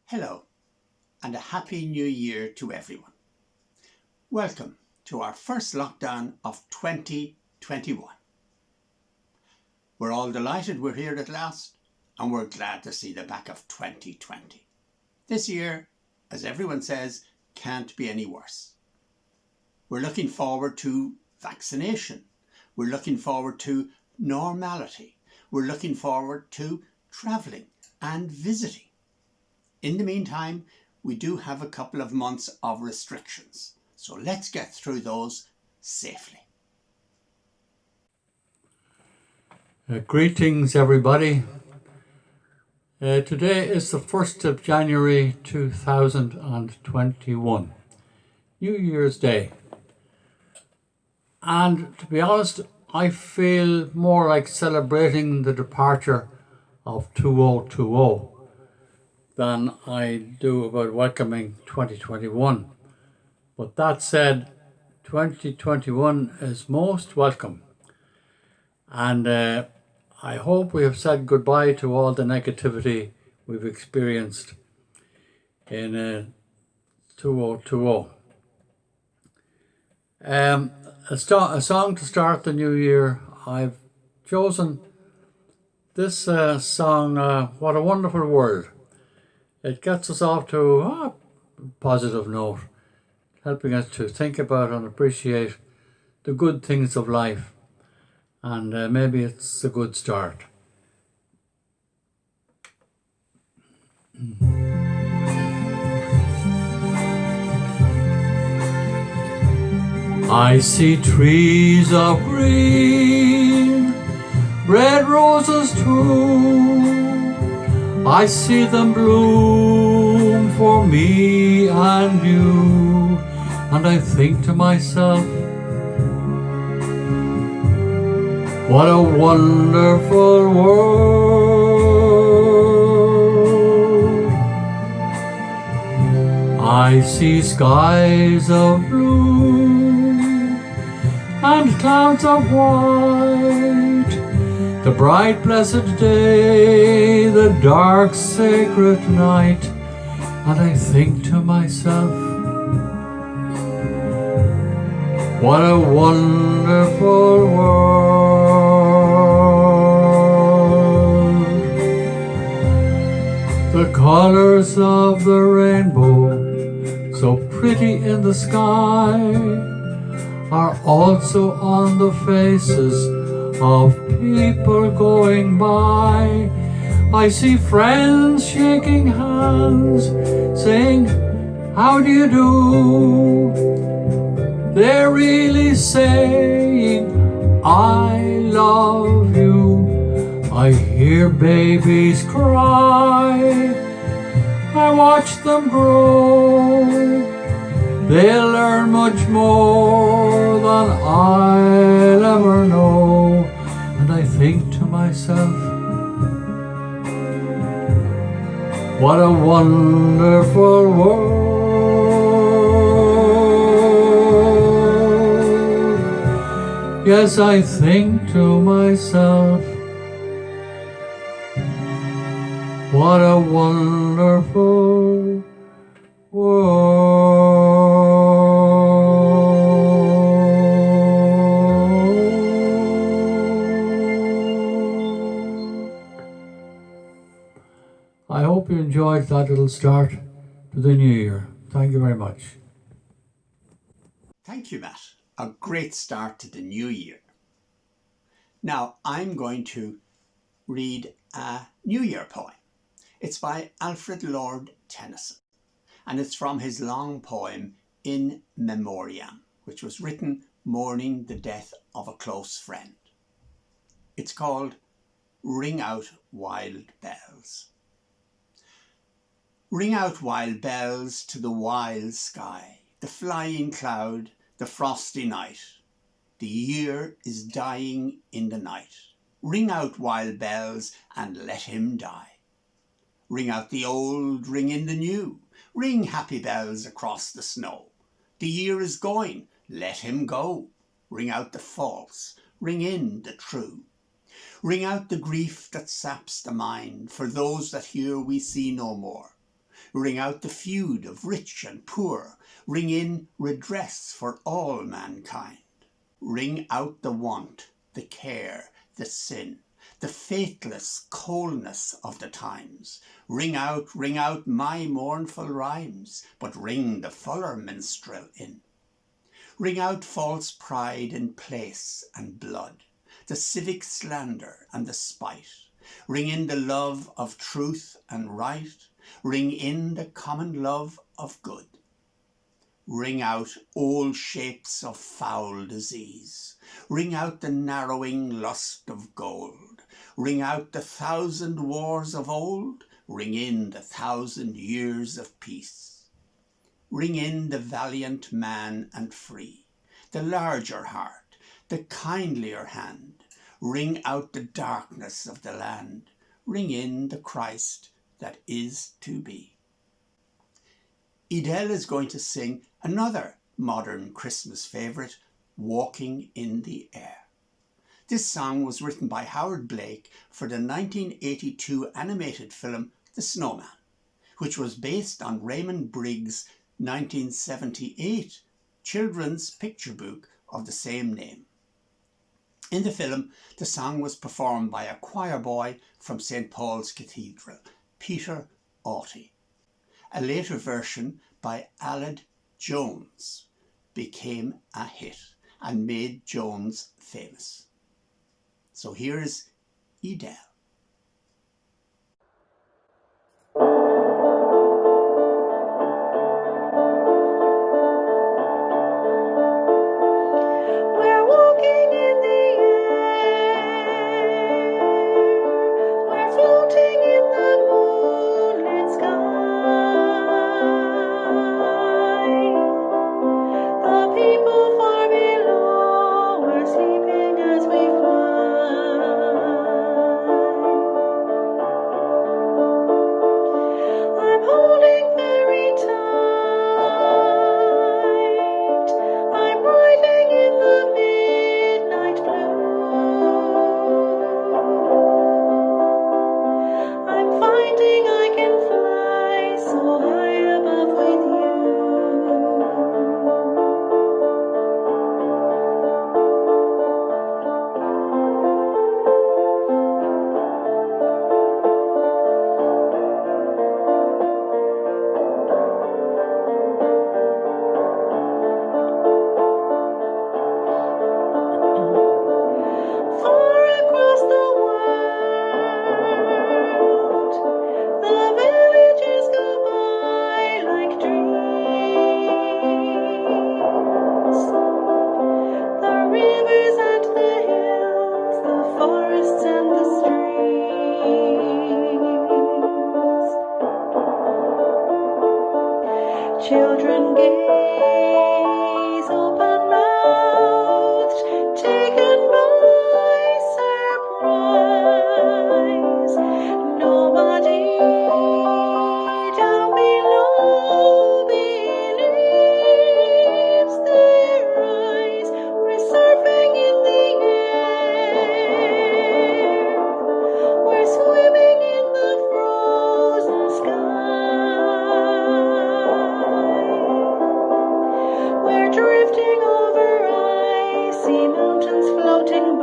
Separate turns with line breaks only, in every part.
Hello and a happy new year to everyone. Welcome to our first lockdown of 2021. We're all delighted we're here at last and we're glad to see the back of 2020. This year, as everyone says, can't be any worse. We're looking forward to vaccination. We're looking forward to normality. We're looking forward to travelling and visiting. In the meantime, we do have a couple of months of restrictions, so let's get through those safely.
Greetings everybody. Today is the 1st of January 2021, New Year's Day. And to be honest, I feel more like celebrating the departure of 2020 than I do about welcoming 2021. But that said, 2021 is most welcome. And I hope we have said goodbye to all the negativity we've experienced in 2020. A song to start the new year. I've chosen this song, What a Wonderful World. It gets us off to a positive note, helping us to think about and appreciate the good things of life. And maybe it's a good start. I see trees of green, red roses too. I see them bloom for me and you. And I think to myself, what a wonderful world. I see skies of blue and clouds of white, the bright blessed day, the dark sacred night. And I think to myself, what a wonderful world. The colors of the rainbow, so pretty in the sky, are also on the faces of people going by. I see friends shaking hands, saying, how do you do? They're really saying, I love you. I hear babies cry, I watch them grow. They'll learn much more than I'll ever know. And I think to myself, what a wonderful world. Yes, I think to myself, what a wonderful world. I hope you enjoyed that little start to the new year. Thank you very much.
Thank you, Matt. A great start to the new year. Now I'm going to read a New Year poem. It's by Alfred Lord Tennyson, and it's from his long poem In Memoriam, which was written mourning the death of a close friend. It's called Ring Out Wild Bells. Ring out wild bells to the wild sky, the flying cloud, the frosty night. The year is dying in the night. Ring out wild bells and let him die. Ring out the old, ring in the new. Ring happy bells across the snow. The year is going, let him go. Ring out the false, ring in the true. Ring out the grief that saps the mind, for those that here we see no more. Ring out the feud of rich and poor. Ring in redress for all mankind. Ring out the want, the care, the sin, the faithless coldness of the times. Ring out my mournful rhymes, but ring the fuller minstrel in. Ring out false pride in place and blood, the civic slander and the spite. Ring in the love of truth and right. Ring in the common love of good. Ring out old shapes of foul disease. Ring out the narrowing lust of gold. Ring out the 1,000 wars of old. Ring in the 1,000 years of peace. Ring in the valiant man and free, the larger heart, the kindlier hand. Ring out the darkness of the land. Ring in the Christ that is to be. Edel is going to sing another modern Christmas favourite, Walking in the Air. This song was written by Howard Blake for the 1982 animated film The Snowman, which was based on Raymond Briggs' 1978 children's picture book of the same name. In the film, the song was performed by a choir boy from St. Paul's Cathedral, Peter Aughty. A later version by Aled Jones became a hit and made Jones famous. So here's Edel.
We're walking in the air. We're floating in the moonlit sky. The people far below are sleeping as we fly. I'm holding very tight. I'm riding in the midnight blue. I'm finding I can fly so high above with you. Far across the world, the villages go by like dreams. The rivers and the hills, the forests and the streams. Children gaze open-mouthed, taken by surprise. Nobody down below believes their eyes. We're surfing in the air. We're swimming in the frozen sky. We're drifting over icy mountains floating by.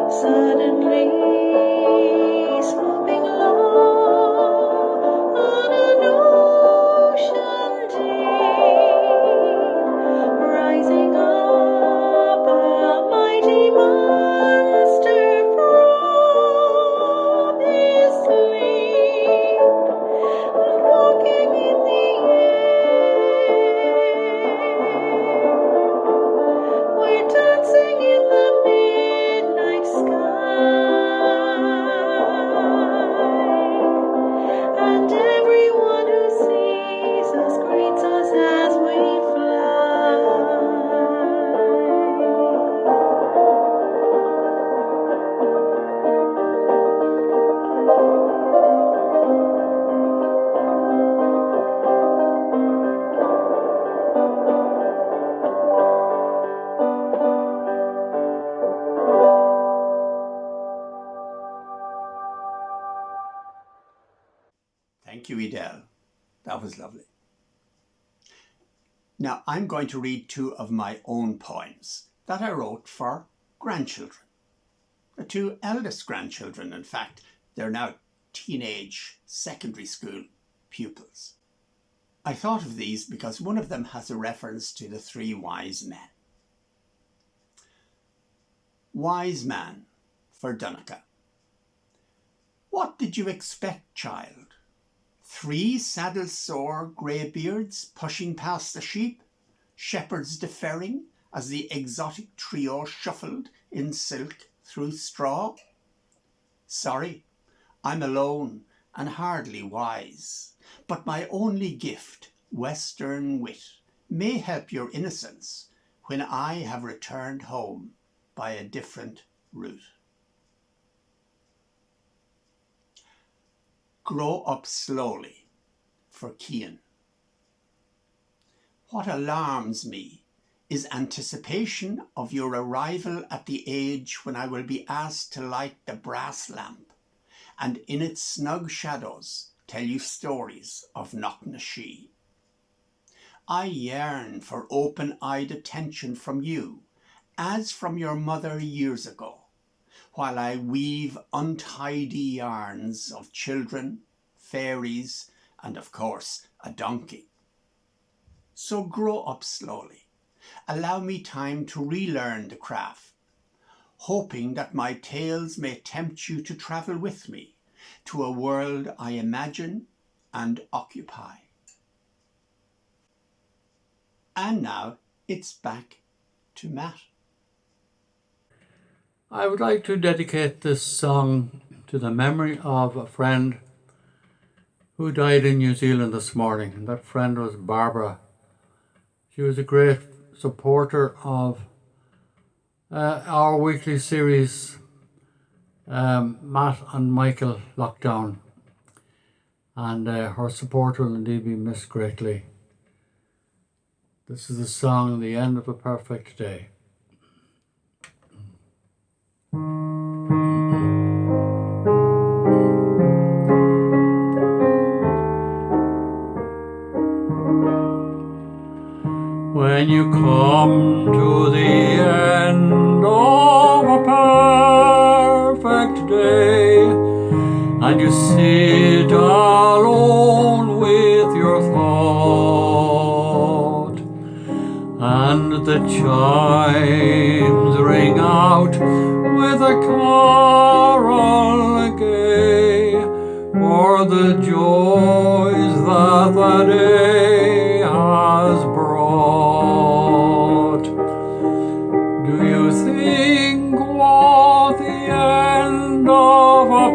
Suddenly, swooping
Thank you, Edel. That was lovely. Now I'm going to read two of my own poems that I wrote for grandchildren. The two eldest grandchildren, in fact, they're now teenage secondary school pupils. I thought of these because one of them has a reference to the three wise men. Wise man for Donegal. What did you expect, child? 3 saddle-sore greybeards pushing past the sheep, shepherds deferring as the exotic trio shuffled in silk through straw? Sorry, I'm alone and hardly wise, but my only gift, Western wit, may help your innocence when I have returned home by a different route. Grow up slowly for Cian. What alarms me is anticipation of your arrival at the age when I will be asked to light the brass lamp and in its snug shadows tell you stories of Knocknashee. I yearn for open-eyed attention from you, as from your mother years ago, while I weave untidy yarns of children, fairies, and of course a donkey. So grow up slowly. Allow me time to relearn the craft, hoping that my tales may tempt you to travel with me to a world I imagine and occupy. And now it's back to Matt.
I would like to dedicate this song to the memory of a friend who died in New Zealand this morning, and that friend was Barbara. She was a great supporter of our weekly series, Matt and Michael Lockdown, and her support will indeed be missed greatly. This is the song, The End of a Perfect Day. When you come to the end of a perfect day and you sit alone with your thought and the chimes ring out with a carol gay for the joys that the day has brought. Do you think what the end of a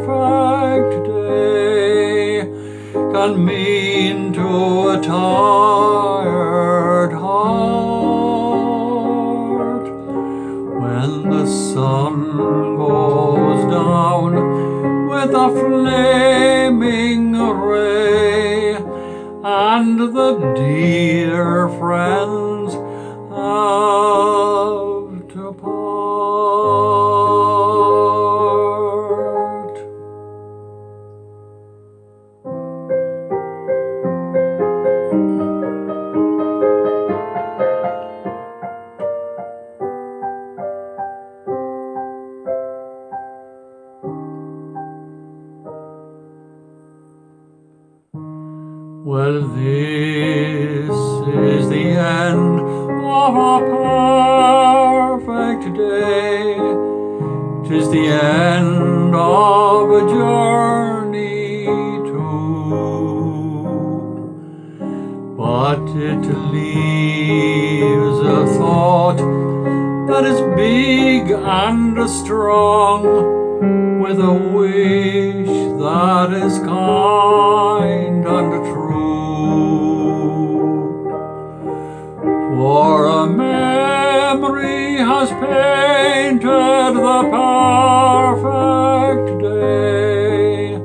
perfect day can mean to a tired heart? When the sun goes down with a flaming ray and the dear friends have to part. Well, this is the end of a perfect day. 'Tis the end of a journey too, but it leaves a thought that is big and strong, with a wish that is kind and true. For a memory has painted the perfect day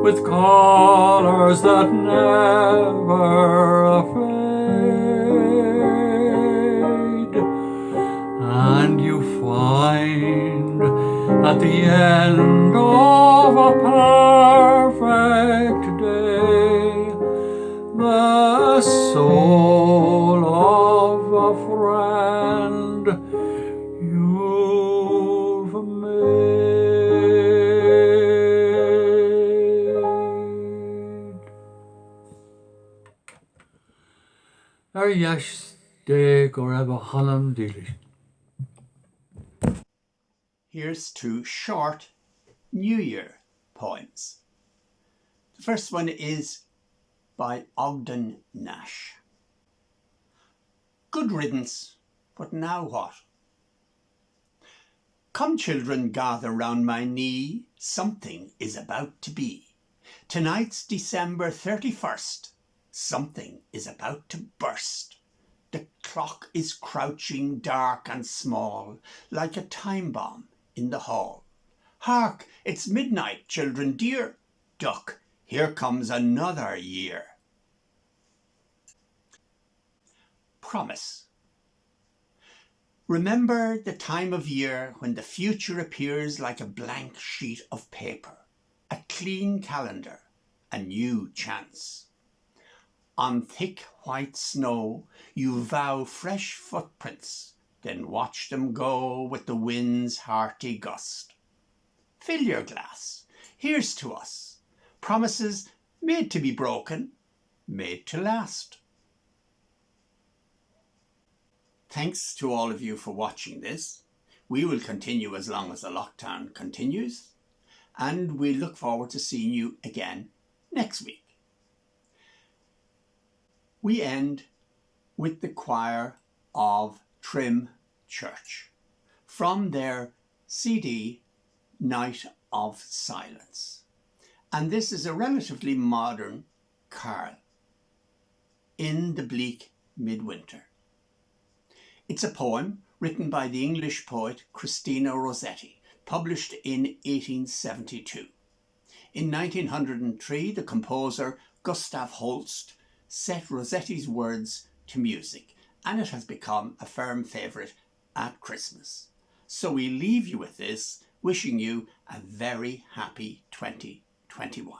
with colors that never fade, and you find at the end of a perfect yesh de goreba hanam dili.
Here's two short New Year poems. The first one is by Ogden Nash. Good riddance, but now what? Come, children, gather round my knee, something is about to be. Tonight's December 31st, something is about to burst. The clock is crouching dark and small, like a time bomb in the hall. Hark, it's midnight, children dear. Duck, here comes another year. Promise. Remember the time of year when the future appears like a blank sheet of paper, a clean calendar, a new chance. On thick white snow you vow fresh footprints, then watch them go with the wind's hearty gust. Fill your glass, here's to us, promises made to be broken, made to last. Thanks to all of you for watching this. We will continue as long as the lockdown continues, and we look forward to seeing you again next week. We end with the choir of Trim Church from their CD Night of Silence. And this is a relatively modern carol, In the Bleak Midwinter. It's a poem written by the English poet Christina Rossetti, published in 1872. In 1903, the composer Gustav Holst set Rossetti's words to music, and it has become a firm favourite at Christmas. So we leave you with this, wishing you a very happy 2021.